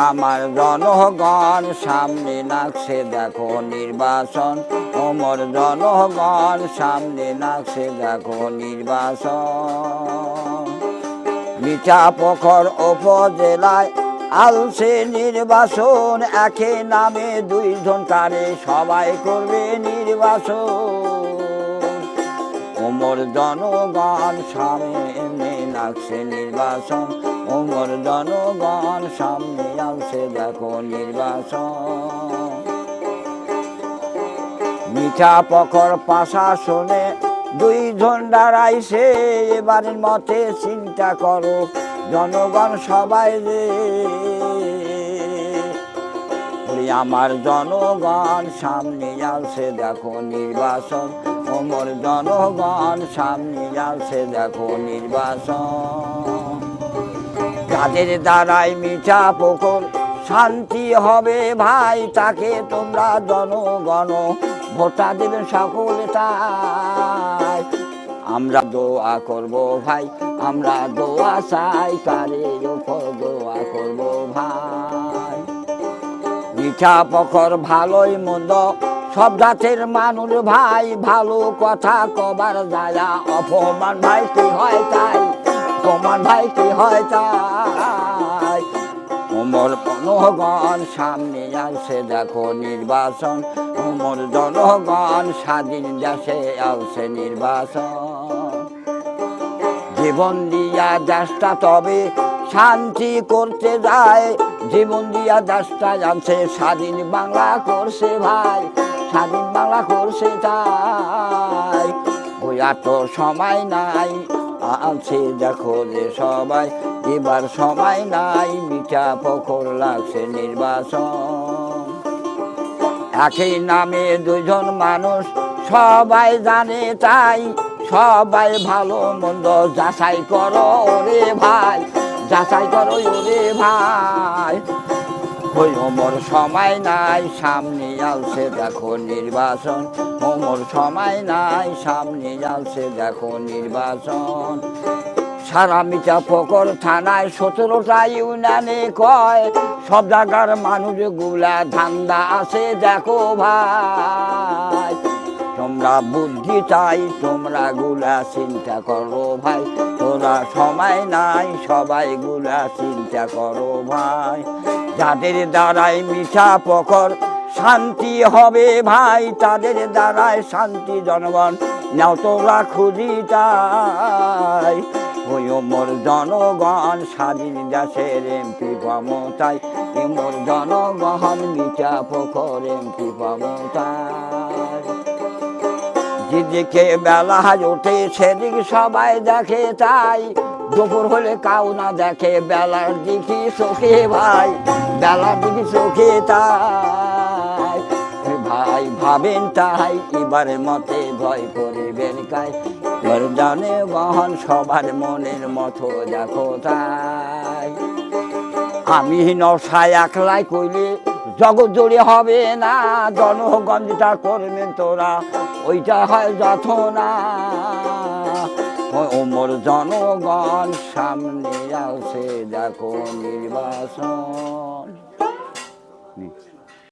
আমার জনগণ সামনে নাকছে দেখো নির্বাচন, ওমর জনগণ সামনে নাকছে দেখো নির্বাচন। মিঠাপুকুর উপজেলায় আলছে নির্বাচন, একে নামে দুইজন কারে সবাই করবে নির্বাচন। ওমর জনগণ সামনে নাকছে নির্বাচন, ওমর জনগণ সামনে আলছে দেখো নির্বাচন। মিঠাপুকুর প্রশাসনে দুইজন দাঁড়াইছে, এবারের মতে চিন্তা করো জনগণ সবাই রে। আমার জনগণ সামনে আলছে দেখো নির্বাচন, ওমর জনগণ সামনে আলছে দেখো নির্বাচন। যাদের দ্বারাই মিঠাপুকুর শান্তি হবে ভাই, তাকে তোমরা জনগণ ভোটা দেবেন সকলে তাই। আমরা দোয়া করব ভাই, আমরা দোয়া চাই, কারে উপর দোয়া করব ভাই। মিঠাপুকুর ভালোই মন্দ সব জাতের মানুষ ভাই, ভালো কথা কবার যায় অপমান ভাই কি হয় তাই, অপমান ভাই কি হয় তাই। ওমর জনগণ সামনে আসছে দেখো নির্বাচন, ওমর জনগণ স্বাধীন দেশে আসছে নির্বাচন। জীবন দিয়া দেশটা তবে শান্তি করতে যায়, জীবন দিয়া দেশটা জানছে স্বাধীন বাংলা করছে ভাই, স্বাধীন বাংলা করছে তাই। ওই এত সময় নাই আছে দেখো যে সবাই, এবার সময় নাই মিঠাপুকুর লাগছে নির্বাচন। একই নামে দুইজন মানুষ সবাই জানে তাই, সবাই ভালো মন্দ যাচাই করো রে ভাই, যাচাই করো রে ভাই। ওই ওমর সময় নাই সামনে আলছে দেখো নির্বাচন, ওমর সময় নাই সামনে আলছে দেখো নির্বাচন। সারা মিঠাপুকুর থানায় 17টা ইউনিয়নে কয়, সব জায়গার মানুষ গুলা ধান্দা আছে দেখো ভাই। তোমরা বুদ্ধি চাই, তোমরা গুলা চিন্তা করো ভাই, তোরা সময় নাই সবাই গুলা চিন্তা করো ভাই। যাদের দ্বারাই মিঠাপুকুর শান্তি হবে ভাই, তাদের দ্বারাই শান্তি জনগণ নাও তোরা খুঁজি তাই। ওই ওমর জনগণ স্বাধীন দেশের এমপি ক্ষমতায়, ওমর জনগণ মিঠাপুকুর এমপি ক্ষমতায়। যেদিকে বেলা ওঠে সেদিকে সবাই দেখে তাই, দুপুর হলে কাউ না দেখে বেলার দিকে চোখে ভাই, বেলার দিকে চোখে তাই। ভাই ভাবেন তাই এবারের মতে ভয় করিবেন কাই, জানে বহন সবার মনের মতো দেখো তাই। আমি নশায় একলাই কইলে জগৎ জুড়ে হবে না, জনগণ যেটা করবেন তোরা ওইটা হয় যত না। ওমর জনগণ সামনে আসে দেখো নির্বাচন।